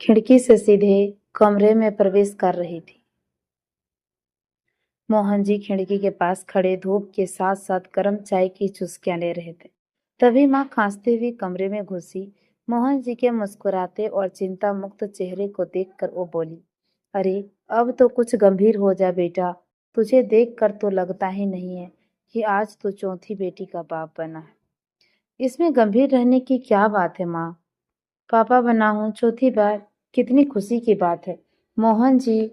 खिड़की से सीधे कमरे में प्रवेश कर रही थी। मोहन जी खिड़की के पास खड़े धूप के साथ साथ गर्म चाय की चुस्कियां ले रहे थे। तभी माँ खांसते हुए कमरे में घुसी। मोहन जी के मुस्कुराते और चिंता मुक्त चेहरे को देखकर वो बोली, अरे अब तो कुछ गंभीर हो जा बेटा। तुझे देखकर तो लगता ही नहीं है कि आज तो चौथी बेटी का बाप बना है। इसमें गंभीर रहने की क्या बात है माँ? पापा बना हूँ चौथी बार, कितनी खुशी की बात है। मोहन जी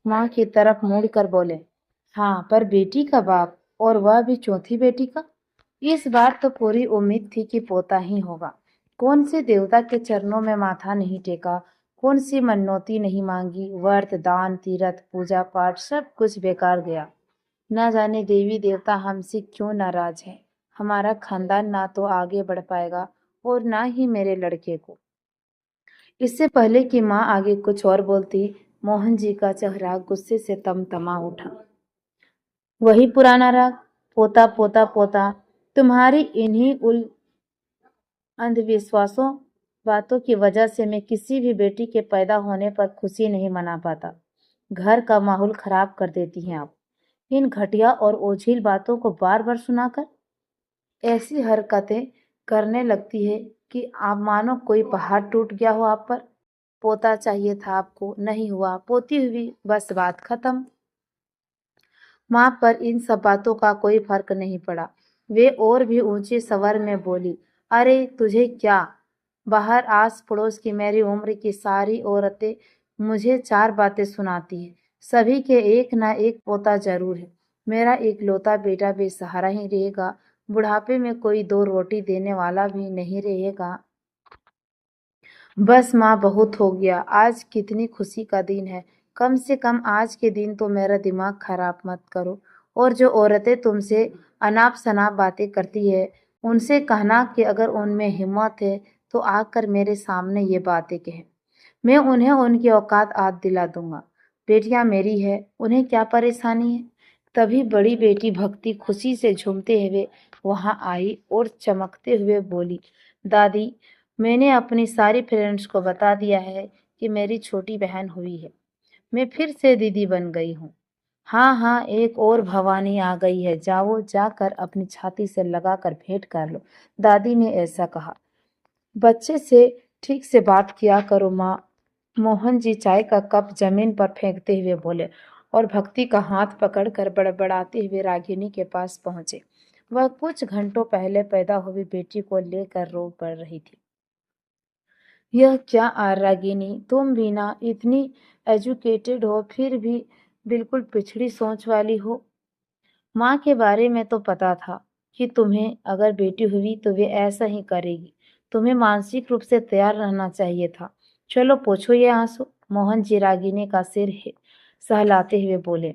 माँ की तरफ मुड़ कर बोले, हाँ पर बेटी का बाप, और वह भी चौथी बेटी का। इस बार तो पूरी उम्मीद थी कि पोता ही होगा। कौन से देवता के चरणों में माथा नहीं टेका, कौन सी मनौती नहीं मांगी। व्रत दान तीर्थ पूजा पाठ सब कुछ बेकार गया। न जाने देवी देवता हमसे क्यों नाराज है। हमारा खानदान ना तो आगे बढ़ पाएगा और ना ही मेरे लड़के को। इससे पहले कि माँ आगे कुछ और बोलती, मोहन जी का चेहरा गुस्से से तमतमा उठा। वही पुराना राग, पोता पोता पोता। तुम्हारी इन्हीं अंधविश्वासों बातों की वजह से मैं किसी भी बेटी के पैदा होने पर खुशी नहीं मना पाता। घर का माहौल खराब कर देती हैं आप, इन घटिया और ओझिल बातों को बार बार सुनाकर। ऐसी हरकतें करने लगती है कि आप मानो कोई पहाड़ टूट गया हो आप पर। पोता चाहिए था आपको, नहीं हुआ, पोती हुई, बस बात खत्म। माँ पर इन सब बातों का कोई फर्क नहीं पड़ा। वे और भी ऊंचे स्वर में बोली, अरे तुझे क्या, बाहर आस पड़ोस की मेरी उम्र की सारी औरतें मुझे चार बातें सुनाती है। सभी के एक ना एक पोता जरूर है। मेरा इकलौता बेटा बेसहारा ही रहेगा। बुढ़ापे में कोई दो रोटी देने वाला भी नहीं रहेगा। बस माँ बहुत हो गया। आज कितनी खुशी का दिन है। कम से कम आज के दिन तो मेरा दिमाग खराब मत करो। और जो औरतें तुमसे अनाप शनाप बातें करती है, उनसे कहना कि अगर उनमें हिम्मत है तो आकर मेरे सामने ये बातें कहें। मैं उन्हें उनकी औकात याद दिला दूंगा। बेटियां मेरी है, उन्हें क्या परेशानी है। तभी बड़ी बेटी भक्ति खुशी से झूमते हुए वहां आई और चमकते हुए बोली, दादी मैंने अपनी सारी फ्रेंड्स को बता दिया है कि मेरी छोटी बहन हुई है। मैं फिर से दीदी बन गई हूँ। हाँ हाँ, एक और भवानी आ गई है। जाओ जाकर अपनी छाती से लगाकर भेंट कर लो। दादी ने ऐसा कहा। बच्चे से ठीक से बात किया करो माँ। मोहन जी चाय का कप जमीन पर फेंकते हुए बोले और भक्ति का हाथ पकड़कर बड़बड़ाते हुए रागिनी के पास पहुंचे। वह कुछ घंटों पहले पैदा हुई बेटी को लेकर रो पड़ रही थी। यह क्या रागिनी, तुम भी ना इतनी एजुकेटेड हो फिर भी बिल्कुल पिछड़ी सोच वाली हो। माँ के बारे में तो पता था कि तुम्हें अगर बेटी हुई तो वे ऐसा ही करेगी। तुम्हें मानसिक रूप से तैयार रहना चाहिए था। चलो पोछो ये आंसू। मोहन जी रागिनी का सिर सहलाते हुए बोले,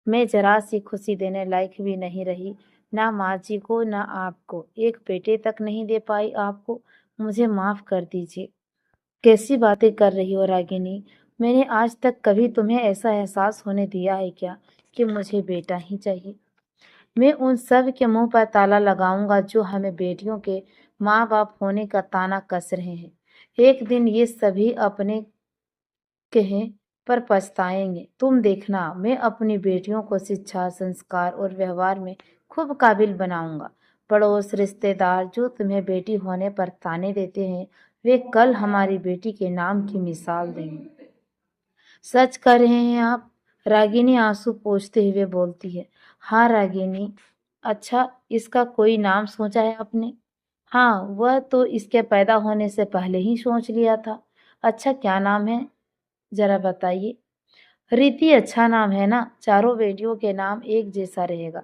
मैं जरा सी खुशी देने लायक भी नहीं रही। ना माँ जी को ना आपको, एक बेटे तक नहीं दे पाई आपको। मुझे माफ कर दीजिए। कैसी बातें कर रही हो रागिनी? मैंने आज तक कभी तुम्हें ऐसा एहसास होने दिया है क्या कि मुझे बेटा ही चाहिए? मैं उन सब के मुंह पर ताला लगाऊंगा जो हमें बेटियों के माँ बाप होने का ताना कस रहे हैं। एक दिन ये सभी अपने कहें पर पछताएंगे। तुम देखना, मैं अपनी बेटियों को शिक्षा संस्कार और व्यवहार में खूब काबिल बनाऊंगा। पड़ोस रिश्तेदार जो तुम्हें बेटी होने पर ताने देते हैं, वे कल हमारी बेटी के नाम की मिसाल देंगे। सच कर रहे हैं आप? रागिनी आंसू पोंछते हुए बोलती है। हाँ रागिनी। अच्छा, इसका कोई नाम सोचा है आपने? हाँ, वह तो इसके पैदा होने से पहले ही सोच लिया था। अच्छा, क्या नाम है जरा बताइए। रीति अच्छा नाम है ना? चारों बेटियों के नाम एक जैसा रहेगा।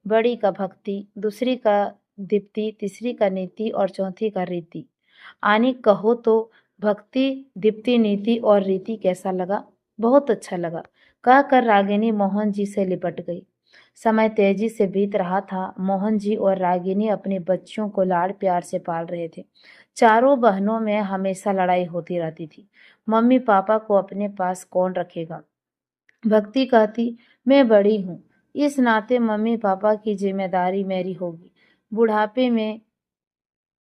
बड़ी का भक्ति, दूसरी का दीप्ति, तीसरी का नीति और चौथी का रीति। आनी कहो तो भक्ति, दीप्ति, नीति और रीति कैसा लगा? बहुत अच्छा लगा, कहकर रागिनी मोहन जी से लिपट गई। समय तेजी से बीत रहा था। मोहन जी और रागिनी अपने बच्चों को लाड़ प्यार से पाल रहे थे। चारों बहनों में हमेशा लड़ाई होती रहती थी। मम्मी पापा को अपने पास कौन रखेगा? भक्ति कहती, मैं बड़ी हूँ, इस नाते मम्मी पापा की जिम्मेदारी मेरी होगी। बुढ़ापे में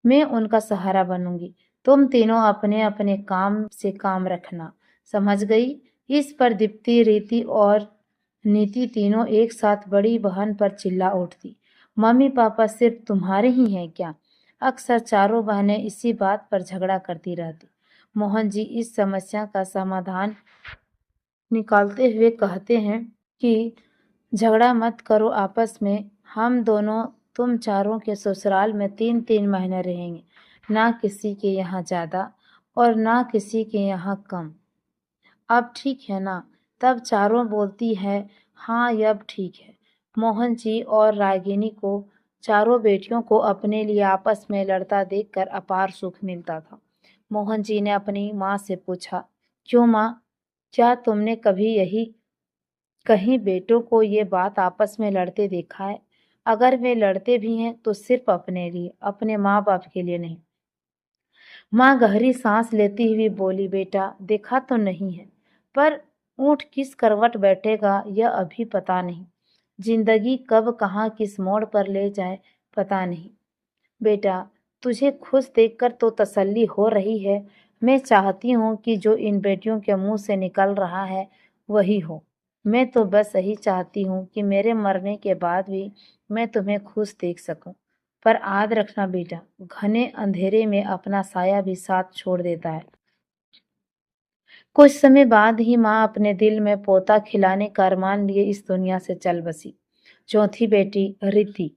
मैं उनका सहारा बनूंगी। तुम तीनों अपने अपने काम से काम रखना, समझ गई? इस पर दीप्ति, रीति और नीति तीनों एक साथ बड़ी बहन पर चिल्ला उठती। मम्मी पापा सिर्फ तुम्हारे ही हैं क्या? अक्सर चारों बहनें इसी बात पर झगड़ा करती रहती। मोहन जी इस समस्या का समाधान निकालते हुए कहते हैं कि झगड़ा मत करो आपस में, हम दोनों तुम चारों के ससुराल में 3-3 महीने रहेंगे, ना किसी के यहाँ ज़्यादा और ना किसी के यहाँ कम। अब ठीक है ना? तब चारों बोलती है, हाँ अब ठीक है। मोहन जी और रागिनी को चारों बेटियों को अपने लिए आपस में लड़ता देखकर अपार सुख मिलता था। मोहन जी ने अपनी माँ से पूछा, क्यों माँ, क्या तुमने कभी यही कहीं बेटों को ये बात आपस में लड़ते देखा है? अगर वे लड़ते भी हैं तो सिर्फ अपने लिए, अपने माँ बाप के लिए नहीं। माँ गहरी सांस लेती हुई बोली, बेटा देखा तो नहीं है, पर ऊँट किस करवट बैठेगा यह अभी पता नहीं। जिंदगी कब कहाँ किस मोड़ पर ले जाए पता नहीं। बेटा तुझे खुश देखकर तो तसल्ली हो रही है। मैं चाहती हूँ कि जो इन बेटियों के मुंह से निकल रहा है वही हो। मैं तो बस यही चाहती हूँ कि मेरे मरने के बाद भी मैं तुम्हें खुश देख सकूं। पर याद रखना बेटा, घने अंधेरे में अपना साया भी साथ छोड़ देता है। कुछ समय बाद ही माँ अपने दिल में पोता खिलाने का अरमान लिए इस दुनिया से चल बसी। चौथी बेटी रिद्धि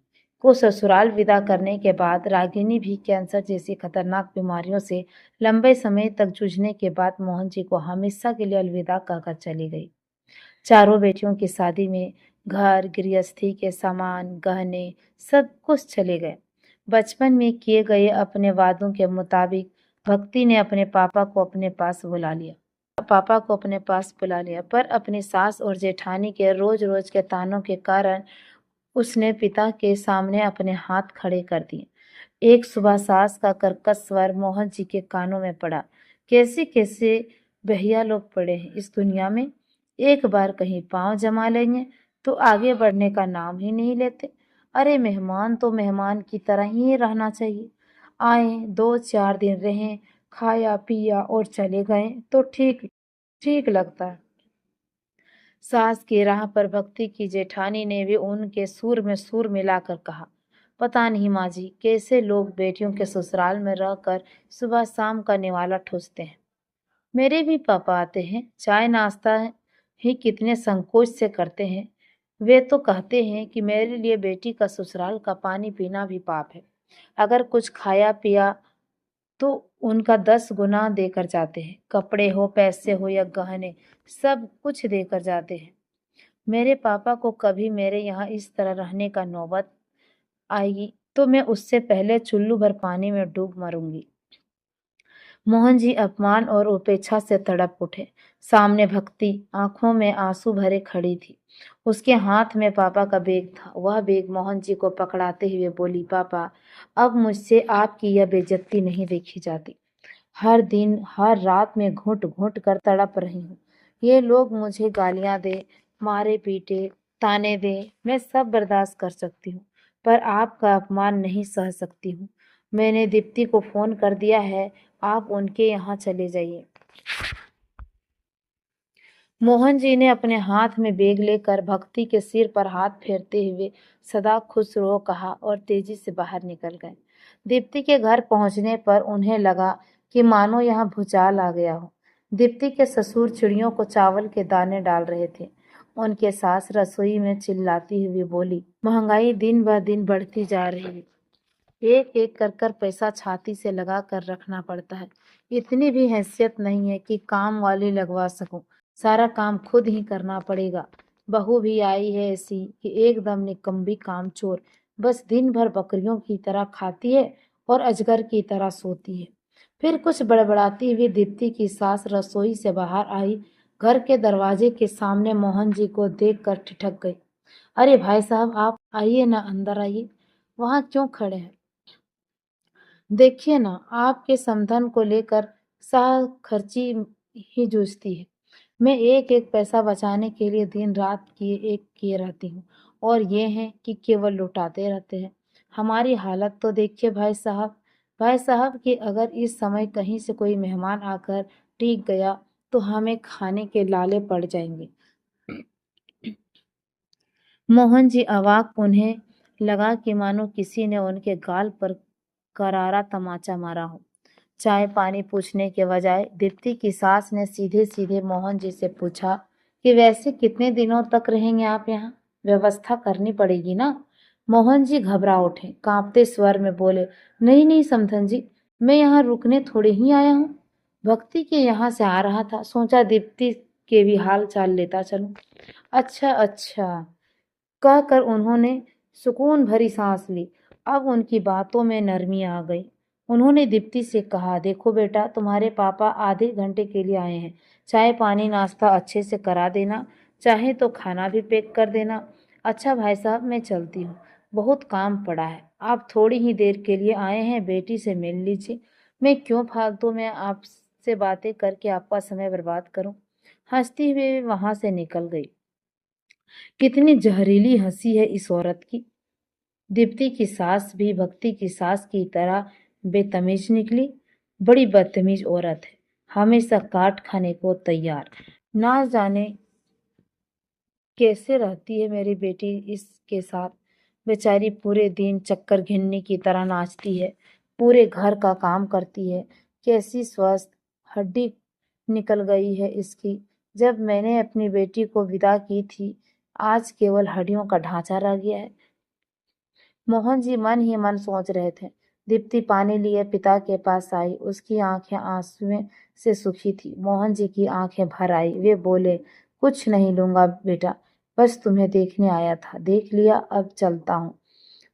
को ससुराल विदा करने के बाद रागिनी भी कैंसर जैसी खतरनाक बीमारियों से लंबे समय तक जूझने के बाद मोहन जी को हमेशा के लिए अलविदा कहकर चली गई। चारों बेटियों की शादी में घर गृहस्थी के सामान गहने सब कुछ चले गए। बचपन में किए गए अपने वादों के मुताबिक भक्ति ने अपने पापा को अपने पास बुला लिया। पर अपनी सास और जेठानी के रोज रोज के तानों के कारण उसने पिता के सामने अपने हाथ खड़े कर दिए। एक सुबह सास का कर्कश स्वर मोहन जी के कानों में पड़ा, कैसे कैसे भैया लोग पड़े हैं इस दुनिया में, एक बार कहीं पांव जमा लेंगे तो आगे बढ़ने का नाम ही नहीं लेते। अरे मेहमान तो मेहमान की तरह ही रहना चाहिए, आए 2-4 दिन रहें, खाया पिया और चले गए तो ठीक ठीक लगता है। सास की राह पर भक्ति की जेठानी ने भी उनके सुर में सुर मिलाकर कहा, पता नहीं माँ जी कैसे लोग बेटियों के ससुराल में रहकर सुबह शाम का निवाला ठूसते हैं। मेरे भी पापा आते हैं, चाय नाश्ता ही कितने संकोच से करते हैं। वे तो कहते हैं कि मेरे लिए बेटी का ससुराल का पानी पीना भी पाप है। अगर कुछ खाया पिया तो उनका 10 गुना देकर जाते हैं। कपड़े हो, पैसे हो या गहने, सब कुछ देकर जाते हैं। मेरे पापा को कभी मेरे यहाँ इस तरह रहने का नौबत आएगी तो मैं उससे पहले चुल्लू भर पानी में डूब मरूंगी। मोहन जी अपमान और उपेक्षा से तड़प उठे। सामने भक्ति आंखों में आंसू भरे खड़ी थी। उसके हाथ में पापा का बैग था। वह बैग मोहन जी को पकड़ाते हुए बोली, पापा अब मुझसे आपकी यह बेइज्जती नहीं देखी जाती। हर दिन हर रात में घुट घुट कर तड़प रही हूँ। ये लोग मुझे गालियां दे, मारे पीटे, ताने दे, मैं सब बर्दाश्त कर सकती हूँ, पर आपका अपमान नहीं सह सकती हूँ। मैंने दीप्ति को फोन कर दिया है, आप उनके यहाँ चले जाइए। मोहन जी ने अपने हाथ में बैग लेकर भक्ति के सिर पर हाथ फेरते हुए सदा खुश रहो कहा और तेजी से बाहर निकल गए। दीप्ति के घर पहुंचने पर उन्हें लगा कि मानो यहाँ भूचाल आ गया हो। दीप्ति के ससुर चिड़ियों को चावल के दाने डाल रहे थे। उनके सास रसोई में चिल्लाती हुई बोली, महंगाई दिन ब दिन बढ़ती जा रही है, एक एक कर कर पैसा छाती से लगा कर रखना पड़ता है। इतनी भी हैसियत नहीं है कि काम वाली लगवा सकूं, सारा काम खुद ही करना पड़ेगा। बहू भी आई है ऐसी कि एकदम निकम्मी कामचोर, बस दिन भर बकरियों की तरह खाती है और अजगर की तरह सोती है। फिर कुछ बड़बड़ाती हुई दीप्ति की सास रसोई से बाहर आई, घर के दरवाजे के सामने मोहन जी को देख कर ठिठक गई। अरे भाई साहब आप आइए ना, अंदर आइए, वहां क्यों खड़े हैं? देखिए ना, आपके समधन को लेकर साह खर्ची ही जूझती है। मैं एक एक पैसा बचाने के लिए दिन रात किए रहती हूँ और ये हैं कि केवल लुटाते रहते हैं। हमारी हालत तो देखिए भाई साहब, भाई साहब कि अगर इस समय कहीं से कोई मेहमान आकर टिक गया तो हमें खाने के लाले पड़ जाएंगे। मोहन जी अवाक, उन्हें लगा कि मानो किसी ने उनके गाल पर करारा तमाचा मारा हो। चाय पानी पूछने के बजाय दीप्ति की सास ने सीधे सीधे मोहन जी से पूछा कि वैसे कितने दिनों तक रहेंगे आप यहाँ? व्यवस्था करनी पड़ेगी ना। मोहन जी घबरा उठे, कांपते स्वर में बोले, नहीं नहीं समधन जी, मैं यहाँ रुकने थोड़े ही आया हूँ। भक्ति के यहाँ से आ रहा था, सोचा दीप्ति के भी हाल चाल लेता चलूं। अच्छा अच्छा, कहकर उन्होंने सुकून भरी सांस ली। अब उनकी बातों में नरमी आ गई। उन्होंने दीप्ति से कहा, देखो बेटा, तुम्हारे पापा आधे घंटे के लिए आए हैं। चाय पानी नाश्ता अच्छे से करा देना, चाहे तो खाना भी पैक कर देना। अच्छा भाई साहब, मैं चलती हूँ, बहुत काम पड़ा है। आप थोड़ी ही देर के लिए आए हैं, बेटी से मिल लीजिए। मैं क्यों फालतू में आपसे बातें करके आपका समय बर्बाद करूं। हंसती हुए वहां से निकल गई। कितनी जहरीली हंसी है इस औरत की। दीप्ति की सास भी भक्ति की सास की तरह बेतमीज निकली। बड़ी बदतमीज औरत है, हमेशा काट खाने को तैयार। ना जाने कैसे रहती है मेरी बेटी इसके साथ। बेचारी पूरे दिन चक्कर घिन्नी की तरह नाचती है, पूरे घर का काम करती है। कैसी स्वस्थ हड्डी निकल गई है इसकी। जब मैंने अपनी बेटी को विदा की थी, आज केवल हड्डियों का ढांचा रह गया है। मोहन जी मन ही मन सोच रहे थे। दीप्ति पानी लिए पिता के पास आई। उसकी आंखें आंसुओं से सूखी थी। मोहन जी की आंखें भर आई। वे बोले, कुछ नहीं लूंगा बेटा, बस तुम्हें देखने आया था, देख लिया, अब चलता हूँ।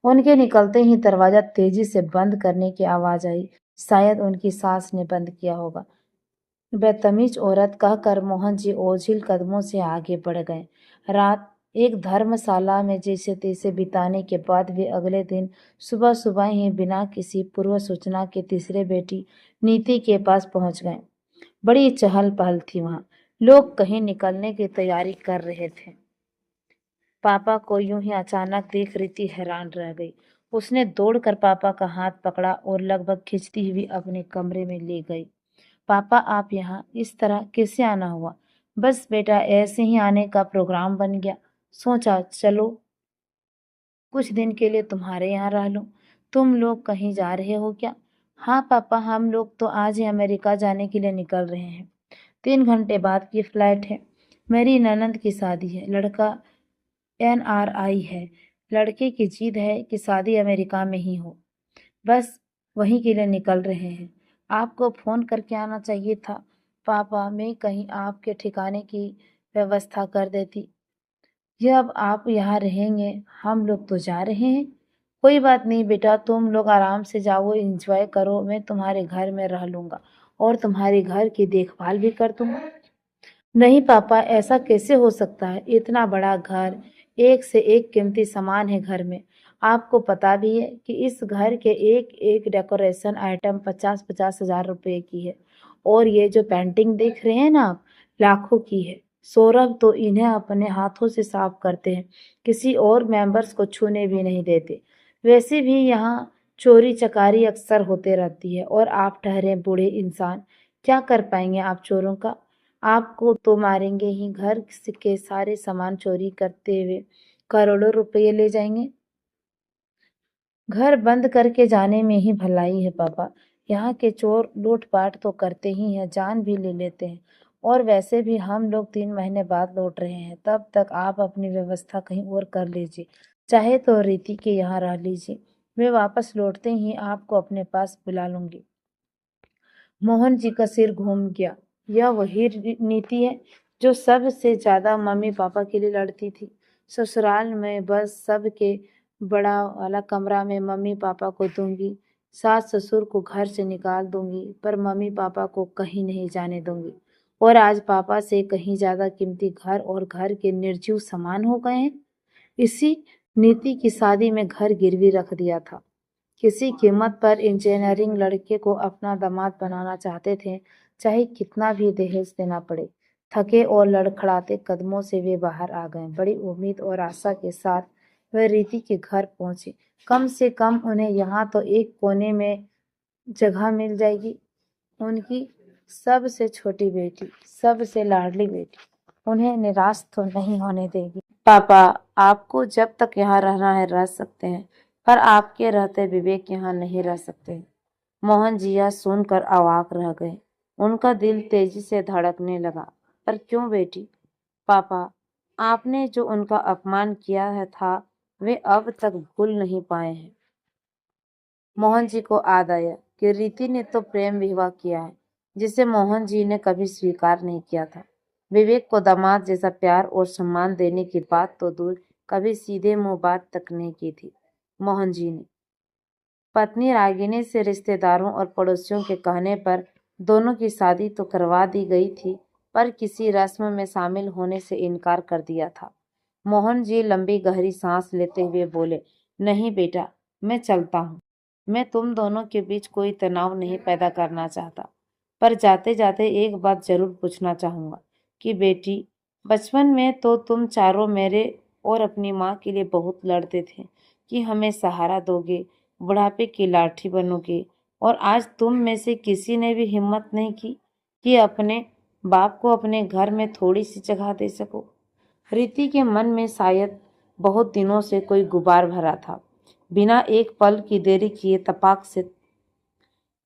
उनके निकलते ही दरवाजा तेजी से बंद करने की आवाज आई। शायद उनकी सास ने बंद किया होगा। बदतमीज औरत कहकर मोहन जी ओझिल कदमों से आगे बढ़ गए। रात एक धर्मशाला में जैसे तैसे बिताने के बाद वे अगले दिन सुबह सुबह ही बिना किसी पूर्व सूचना के तीसरे बेटी नीति के पास पहुंच गए। बड़ी चहल पहल थी वहां। लोग कहीं निकलने की तैयारी कर रहे थे। पापा को यूं ही अचानक देख रीति हैरान रह गई। उसने दौड़कर पापा का हाथ पकड़ा और लगभग खींचती हुई अपने कमरे में ले गई। पापा, आप यहाँ इस तरह कैसे आना हुआ? बस बेटा, ऐसे ही आने का प्रोग्राम बन गया। सोचा चलो कुछ दिन के लिए तुम्हारे यहाँ रह लूं। तुम लोग कहीं जा रहे हो क्या? हाँ पापा, हम लोग तो आज ही अमेरिका जाने के लिए निकल रहे हैं। 3 घंटे बाद की फ्लाइट है। मेरी ननंद की शादी है। लड़का NRI है। लड़के की जिद है कि शादी अमेरिका में ही हो। बस वहीं के लिए निकल रहे हैं। आपको फोन करके आना चाहिए था। पापा, मैं कहीं आपके ठिकाने की व्यवस्था कर देती। जब आप यहाँ रहेंगे, हम लोग तो जा रहे हैं। कोई बात नहीं बेटा, तुम लोग आराम से जाओ, एंजॉय करो। मैं तुम्हारे घर में रह लूंगा और तुम्हारे घर की देखभाल भी कर दूंगा। नहीं पापा, ऐसा कैसे हो सकता है? इतना बड़ा घर, एक से एक कीमती सामान है घर में। आपको पता भी है कि इस घर के एक एक डेकोरेशन आइटम 50-50 हजार रुपए की है। और ये जो पेंटिंग देख रहे हैं ना आप, लाखों की है। सौरभ तो इन्हें अपने हाथों से साफ करते हैं, किसी और मेंबर्स को छूने भी नहीं देते। वैसे भी यहाँ चोरी चकारी अक्सर होते रहती है और आप ठहरे बूढ़े इंसान, क्या कर पाएंगे आप चोरों का? आपको तो मारेंगे ही, घर के सारे सामान चोरी करते हुए करोड़ों रुपए ले जाएंगे। घर बंद करके जाने में ही भलाई है पापा। यहाँ के चोर लूटपाट तो करते ही हैं, जान भी ले लेते हैं। और वैसे भी हम लोग 3 महीने बाद लौट रहे हैं, तब तक आप अपनी व्यवस्था कहीं और कर लीजिए। चाहे तो रीति के यहाँ रह लीजिए। मैं वापस लौटते ही आपको अपने पास बुला लूंगी। मोहन जी का सिर घूम गया। यह वही नीति है जो सबसे ज्यादा मम्मी पापा के लिए लड़ती थी। ससुराल में बस सबके बड़ा वाला कमरा में मम्मी पापा को दूंगी, सास ससुर को घर से निकाल दूंगी, पर मम्मी पापा को कहीं नहीं जाने दूंगी। और आज पापा से कहीं ज्यादा कीमती घर और घर के निर्जीव सामान हो गए हैं। इसी नीति की शादी में घर गिरवी रख दिया था। किसी कीमत पर इंजीनियरिंग लड़के को अपना दामाद बनाना चाहते थे, चाहे कितना भी दहेज देना पड़े। थके और लड़खड़ाते कदमों से वे बाहर आ गए। बड़ी उम्मीद और आशा के साथ वे रीति के घर पहुंचे। कम से कम उन्हें यहाँ तो एक कोने में जगह मिल जाएगी। उनकी सबसे छोटी बेटी, सबसे लाडली बेटी उन्हें निराश तो नहीं होने देगी। पापा, आपको जब तक यहाँ रहना है रह सकते हैं, पर आपके रहते विवेक यहाँ नहीं रह सकते। मोहन जी यह सुनकर अवाक रह गए। उनका दिल तेजी से धड़कने लगा। पर क्यों बेटी? पापा, आपने जो उनका अपमान किया है था, वे अब तक भूल नहीं पाए हैं। मोहन जी को याद आया कि रीति ने तो प्रेम विवाह किया है, जिसे मोहन जी ने कभी स्वीकार नहीं किया था। विवेक को दामाद जैसा प्यार और सम्मान देने की बात तो दूर, कभी सीधे मुंह बात तक नहीं की थी मोहन जी ने। पत्नी रागिनी से रिश्तेदारों और पड़ोसियों के कहने पर दोनों की शादी तो करवा दी गई थी, पर किसी रस्म में शामिल होने से इनकार कर दिया था। मोहन जी लंबी गहरी सांस लेते हुए बोले, नहीं बेटा, मैं चलता हूँ। मैं तुम दोनों के बीच कोई तनाव नहीं पैदा करना चाहता, पर जाते जाते एक बात जरूर पूछना चाहूंगा कि बेटी, बचपन में तो तुम चारों मेरे और अपनी माँ के लिए बहुत लड़ते थे कि हमें सहारा दोगे, बुढ़ापे की लाठी बनोगे, और आज तुम में से किसी ने भी हिम्मत नहीं की कि अपने बाप को अपने घर में थोड़ी सी जगह दे सको। रीति के मन में शायद बहुत दिनों से कोई गुबार भरा था। बिना एक पल की देरी किए तपाक से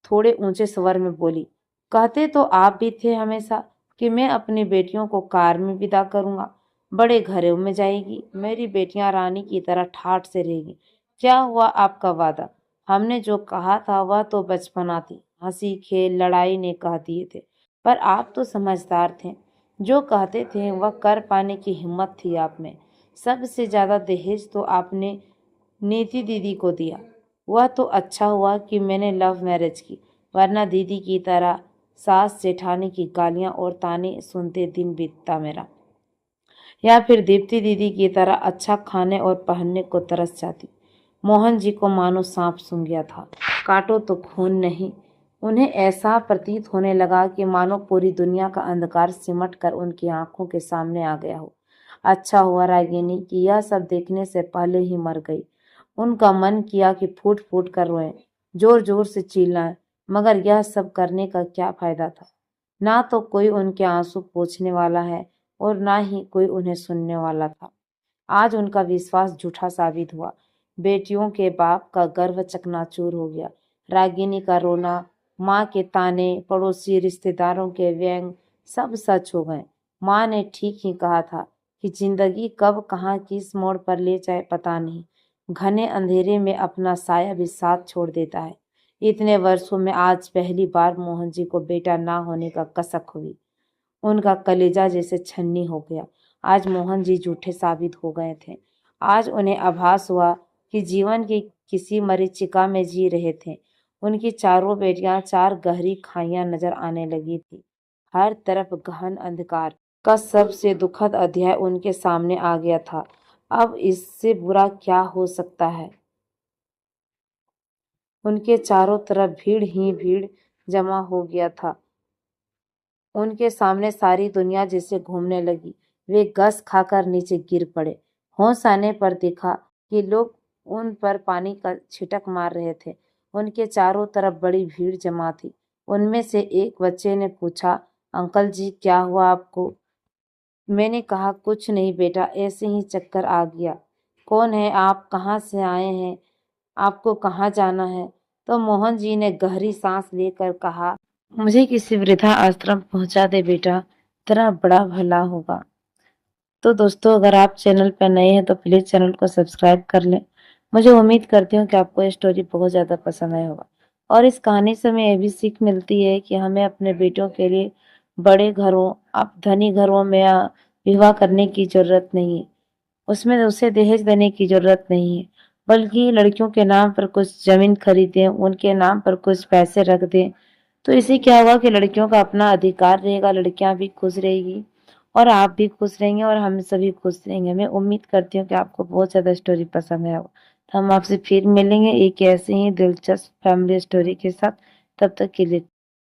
थोड़े ऊंचे स्वर में बोली, कहते तो आप भी थे हमेशा कि मैं अपनी बेटियों को कार में विदा करूंगा, बड़े घरों में जाएगी, मेरी बेटियां रानी की तरह ठाठ से रहेगी। क्या हुआ आपका वादा? हमने जो कहा था वह तो बचपना थी, हंसी खेल लड़ाई ने कह दिए थे, पर आप तो समझदार थे। जो कहते थे वह कर पाने की हिम्मत थी आप में। सबसे ज्यादा दहेज तो आपने नीति दीदी को दिया। वह तो अच्छा हुआ कि मैंने लव मैरिज की, वरना दीदी की तरह सास जेठानी की गालियां और ताने सुनते दिन बीतता मेरा। या फिर दीप्ति दीदी की तरह अच्छा खाने और पहनने को तरस जाती। मोहन जी को मानो सांप सूंघ गया था। काटो तो खून नहीं। उन्हें ऐसा प्रतीत होने लगा कि मानो पूरी दुनिया का अंधकार सिमट कर उनकी आंखों के सामने आ गया हो। अच्छा हुआ रागिनी कि यह सब देखने से पहले ही मर गई। उनका मन किया कि फूट फूट कर रोएं, जोर जोर से चिल्लाएं, मगर यह सब करने का क्या फायदा था? ना तो कोई उनके आंसू पोंछने वाला है और ना ही कोई उन्हें सुनने वाला था। आज उनका विश्वास झूठा साबित हुआ। बेटियों के बाप का गर्व चकनाचूर हो गया। रागिनी का रोना, माँ के ताने, पड़ोसी रिश्तेदारों के व्यंग, सब सच हो गए। माँ ने ठीक ही कहा था कि जिंदगी कब कहाँ किस मोड़ पर ले जाए पता नहीं। घने अंधेरे में अपना साया भी साथ छोड़ देता है। इतने वर्षों में आज पहली बार मोहन जी को बेटा ना होने का कसक हुई। उनका कलेजा जैसे छन्नी हो गया। आज मोहन जी झूठे साबित हो गए थे। आज उन्हें आभास हुआ कि जीवन की किसी मरीचिका में जी रहे थे। उनकी चारों बेटियां चार गहरी खाइयां नजर आने लगी थी। हर तरफ गहन अंधकार का सबसे दुखद अध्याय उनके सामने आ गया था। अब इससे बुरा क्या हो सकता है? उनके चारों तरफ भीड़ ही भीड़ जमा हो गया था। उनके सामने सारी दुनिया जैसे घूमने लगी। वे गस खाकर नीचे गिर पड़े। होश आने पर देखा कि लोग उन पर पानी का छिटक मार रहे थे। उनके चारों तरफ बड़ी भीड़ जमा थी। उनमें से एक बच्चे ने पूछा, अंकल जी क्या हुआ आपको? मैंने कहा, कुछ नहीं बेटा, ऐसे ही चक्कर आ गया। कौन है आप? कहाँ से आए हैं? आपको कहाँ जाना है? तो मोहन जी ने गहरी सांस लेकर कहा, मुझे किसी वृद्धा आश्रम पहुंचा दे बेटा, तेरा बड़ा भला होगा। तो दोस्तों, अगर आप चैनल पर नए हैं तो प्लीज चैनल को सब्सक्राइब कर लें। मुझे उम्मीद करती हूँ कि आपको ये स्टोरी बहुत ज्यादा पसंद आया होगा। और इस कहानी से हमें ये भी सीख मिलती है कि हमें अपने बेटों के लिए बड़े घरों, आप धनी घरों में विवाह करने की जरूरत नहीं है। उसमें उसे दहेज देने की जरूरत नहीं है, बल्कि लड़कियों के नाम पर कुछ जमीन खरीदें, उनके नाम पर कुछ पैसे रख दें। तो इससे क्या होगा कि लड़कियों का अपना अधिकार रहेगा, लड़कियां भी खुश रहेगी और आप भी खुश रहेंगे और हम सभी खुश रहेंगे। मैं उम्मीद करती हूँ कि आपको बहुत ज्यादा स्टोरी पसंद आया होगा। तो हम आपसे फिर मिलेंगे एक ऐसे ही दिलचस्प फैमिली स्टोरी के साथ। तब तक के लिए